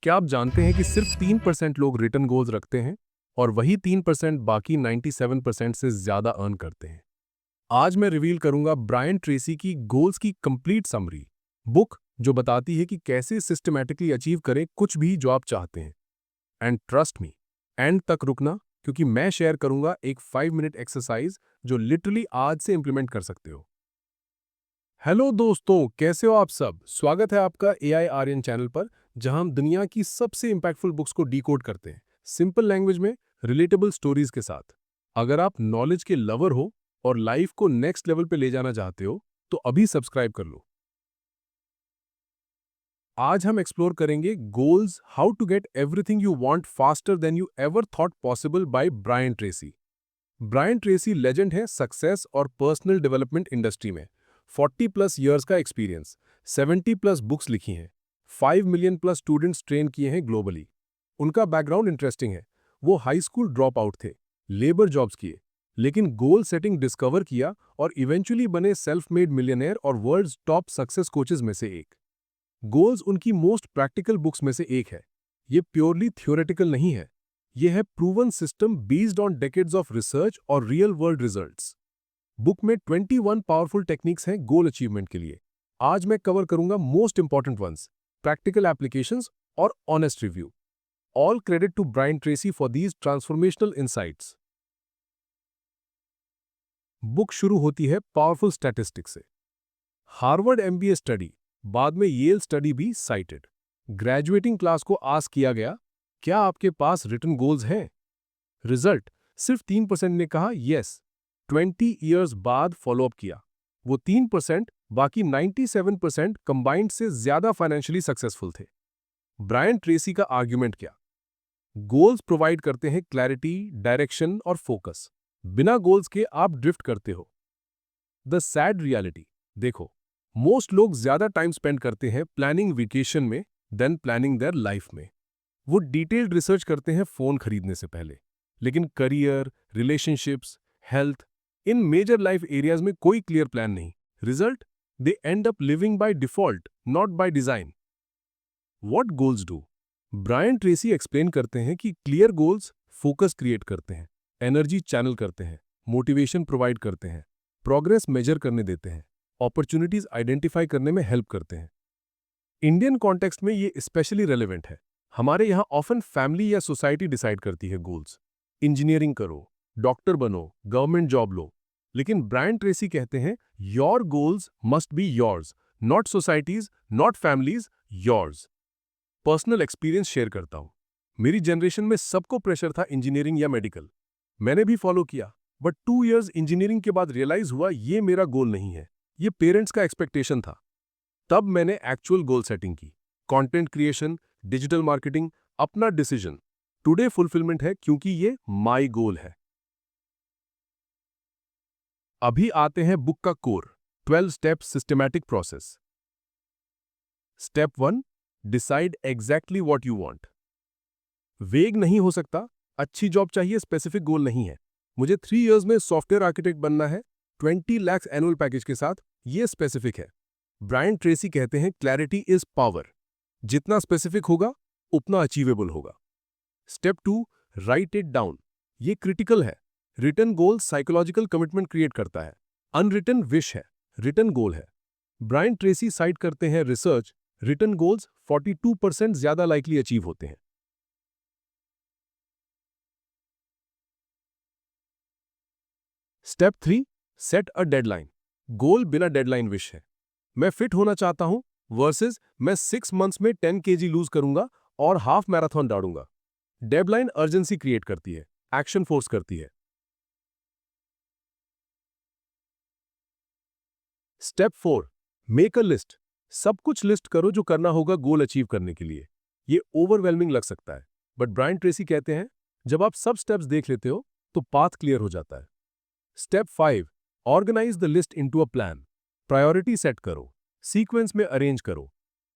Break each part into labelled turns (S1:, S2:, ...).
S1: क्या आप जानते हैं कि सिर्फ 3% लोग रिटर्न गोल्स रखते हैं और वही 3% बाकी 97% से ज्यादा अर्न करते हैं। आज मैं रिवील करूंगा ब्रायन ट्रेसी की गोल्स की कंप्लीट समरी, बुक जो बताती है कि कैसे सिस्टमैटिकली अचीव करें कुछ भी जो आप चाहते हैं। एंड ट्रस्ट मी, एंड तक रुकना, क्योंकि मैं शेयर करूंगा एक 5 मिनट एक्सरसाइज जो लिटरली आज से इंप्लीमेंट कर सकते हो। हेलो दोस्तों, कैसे हो आप सब? स्वागत है आपका एआई आर्यन चैनल पर, जहां हम दुनिया की सबसे इंपैक्टफुल बुक्स को डीकोड करते हैं, सिंपल लैंग्वेज में, रिलेटेबल स्टोरीज के साथ। अगर आप नॉलेज के लवर हो और लाइफ को नेक्स्ट लेवल पे ले जाना चाहते हो, तो अभी सब्सक्राइब कर लो। आज हम एक्सप्लोर करेंगे goals, how to get everything you want faster than you ever thought possible by Brian Tracy. Brian Tracy legend है सक्सेस और पर्सनल डेवलपमेंट इंडस्ट्री में। 40 प्लस ईयर्स का एक्सपीरियंस, 70 प्लस बुक्स लिखी हैं, 5 मिलियन प्लस स्टूडेंट्स ट्रेन किए हैं globally. उनका background interesting है। वो हाई स्कूल ड्रॉप आउट थे, लेबर जॉब्स किए, लेकिन गोल सेटिंग डिस्कवर किया और इवेंचुअली बने सेल्फ मेड मिलियनेयर और वर्ल्ड्स टॉप सक्सेस कोचेज में से एक। गोल्स उनकी मोस्ट प्रैक्टिकल बुक्स में से एक है। ये प्योरली थ्योरेटिकल नहीं है, ये है proven system based on decades of research और रियल वर्ल्ड रिजल्ट्स। बुक में 21 पावरफुल टेक्निक्स हैं गोल अचीवमेंट के लिए। आज मैं कवर करूंगा most important ones, practical applications और honest review. All credit to Brian Tracy for these transformational insights. Book शुरू होती है पावरफुल स्टैटिस्टिक्स से। हार्वर्ड एमबीए स्टडी, बाद में येल स्टडी भी साइटेड। ग्रेजुएटिंग क्लास को आस्क किया गया, क्या आपके पास रिटन गोल्स हैं? रिजल्ट, सिर्फ 3% ने कहा यस। 20 ईयर्स बाद फॉलोअप किया। वो 3%, बाकी 97% कंबाइंड से ज्यादा फाइनेंशियली सक्सेसफुल थे। ब्रायन ट्रेसी का आर्ग्यूमेंट क्या? गोल्स प्रोवाइड करते हैं क्लैरिटी, डायरेक्शन और फोकस। बिना गोल्स के आप ड्रिफ्ट करते हो। द सैड रियलिटी, देखो, मोस्ट लोग ज्यादा टाइम स्पेंड करते हैं प्लानिंग वेकेशन में देन प्लानिंग देयर लाइफ में। वो डिटेल्ड रिसर्च करते हैं फोन खरीदने से पहले, लेकिन career, relationships, health, in major life areas में कोई क्लियर प्लान नहीं। Result, they end up living by default, not by design. What goals do? Brian Tracy explain करते हैं कि क्लियर गोल्स फोकस क्रिएट करते हैं, एनर्जी चैनल करते हैं, मोटिवेशन प्रोवाइड करते हैं, प्रोग्रेस मेजर करने देते हैं, अपॉर्चुनिटीज आइडेंटिफाई करने में हेल्प करते हैं। इंडियन कॉन्टेक्स्ट में ये स्पेशली रेलेवेंट है। हमारे यहाँ ऑफन फैमिली या सोसाइटी डिसाइड करती है गोल्स। इंजीनियरिंग करो, डॉक्टर बनो, गवर्नमेंट जॉब लो। लेकिन ब्रायन ट्रेसी कहते हैं, your goals must be yours, not societies, not families, yours. Personal experience share करता हूँ। मेरी जनरेशन में सबको प्रेशर था इंजीनियरिंग या मेडिकल। मैंने भी फॉलो किया, बट 2 इयर्स इंजीनियरिंग के बाद रियलाइज हुआ ये मेरा गोल नहीं है, ये पेरेंट्स का एक्सपेक्टेशन था। तब मैंने एक्चुअल गोल सेटिंग की, कंटेंट क्रिएशन, डिजिटल मार्केटिंग, अपना डिसीजन। टुडे फुलफिलमेंट है क्योंकि ये माई गोल है। अभी आते हैं बुक का core, 12 step systematic process. Step 1, decide exactly what you want. वेग नहीं हो सकता, अच्छी जॉब चाहिए, स्पेसिफिक गोल नहीं है। मुझे 3 इयर्स में सॉफ्टवेयर आर्किटेक्ट बनना है, 20 लाख एनुअल पैकेज के साथ, ये स्पेसिफिक है। ब्रायन ट्रेसी कहते हैं, क्लैरिटी इज पावर। जितना स्पेसिफिक होगा उतना अचीवेबल होगा। Step 2, write it down. ये क्रिटिकल है। Written goal psychological commitment create करता है, अनरिटन विश है, रिटन गोल है। ब्रायन ट्रेसी साइट करते हैं रिसर्च, रिटन गोल्स 42% ज्यादा लाइकली अचीव होते हैं। Step 3, set a deadline. Goal बिना डेडलाइन विश है। मैं फिट होना चाहता हूं वर्सेस मैं 6 मंथ्स में 10 केजी लूज करूंगा और हाफ मैराथन दौड़ूंगा। डेडलाइन अर्जेंसी क्रिएट करती है, एक्शन फोर्स करती है। Step 4, make a list. सब कुछ लिस्ट करो जो करना होगा गोल अचीव करने के लिए। ये ओवरवेलमिंग लग सकता है, बट ब्रायन ट्रेसी कहते हैं, जब आप सब स्टेप्स देख लेते हो तो पाथ क्लियर हो जाता है। Step 5, organise the list into a plan. Priority set करो, सीक्वेंस में अरेंज करो।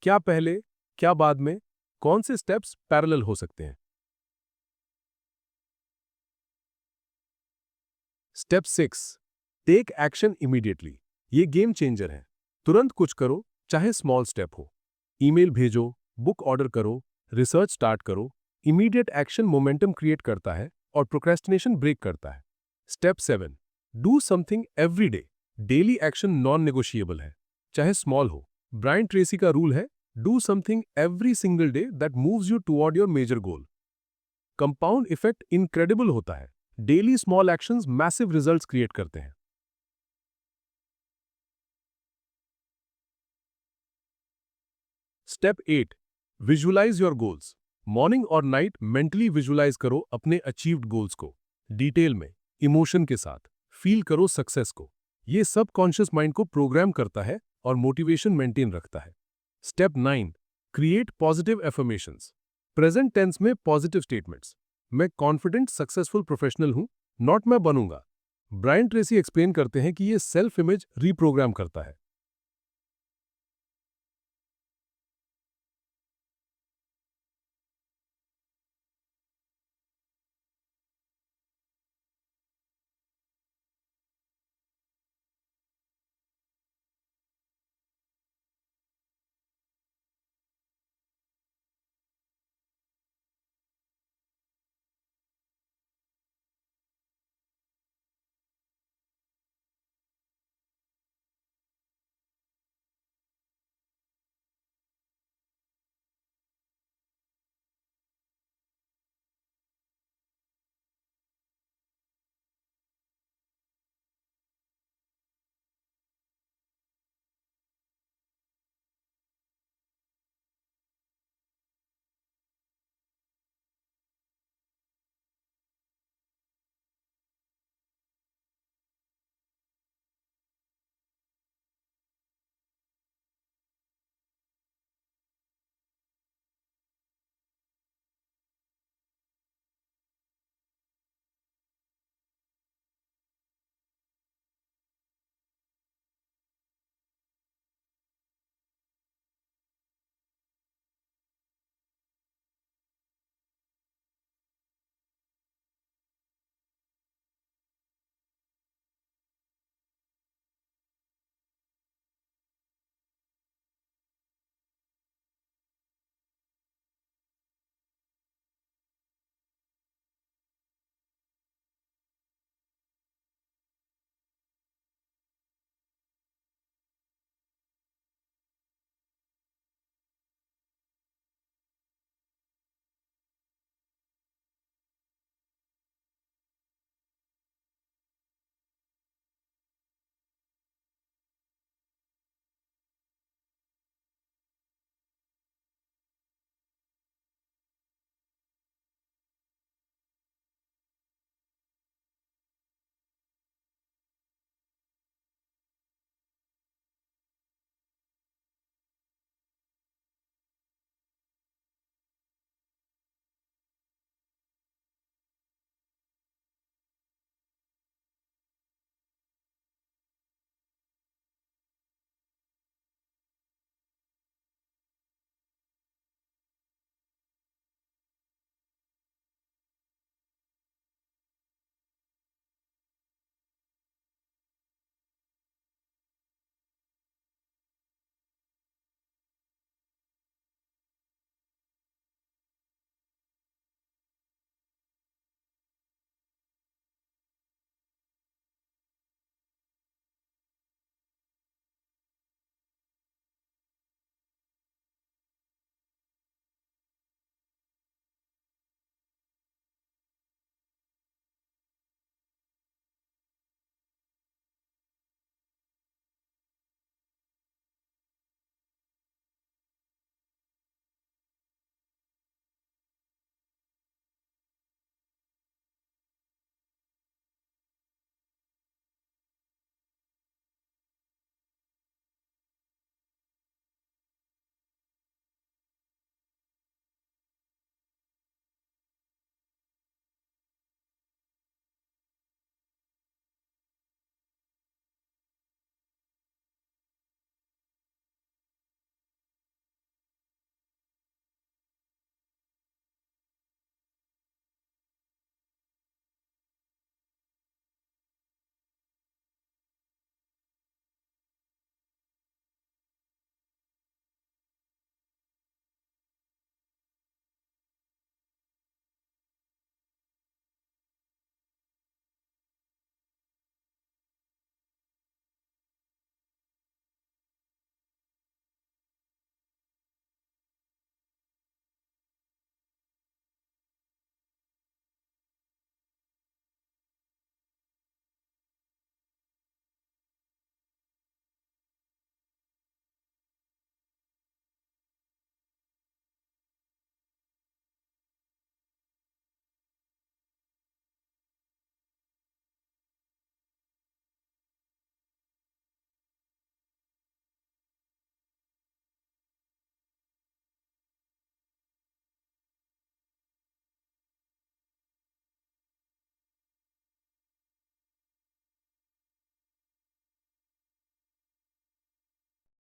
S1: क्या पहले, क्या बाद में, कौन से स्टेप्स पैरेलल हो सकते हैं। Step 6, take action immediately. ये गेम चेंजर है। तुरंत कुछ करो, चाहे स्मॉल स्टेप हो। ईमेल भेजो, बुक ऑर्डर करो, रिसर्च स्टार्ट करो, इमीडिएट एक्शन मोमेंटम क्रिएट करता है और प्रोक्रेस्टिनेशन ब्रेक करता है। Step 7, do something every day. Daily action non negotiable है, चाहे स्मॉल हो। ब्रायन ट्रेसी का रूल है, do something every single day that moves you toward your major goal. Compound effect incredible होता है। Daily small actions massive results create करते हैं। Step 8, visualise your goals. Morning और नाइट मेंटली विजुअलाइज करो अपने achieved goals को, detail में, emotion के साथ। फील करो सक्सेस को। ये सब कॉन्शियस माइंड को प्रोग्राम करता है और मोटिवेशन मेंटेन रखता है। Step 9, create positive affirmations. Present tense में पॉजिटिव स्टेटमेंट्स। मैं कॉन्फिडेंट सक्सेसफुल प्रोफेशनल हूं, नॉट मैं बनूंगा। ब्रायन ट्रेसी एक्सप्लेन करते हैं कि ये सेल्फ इमेज रीप्रोग्राम करता है।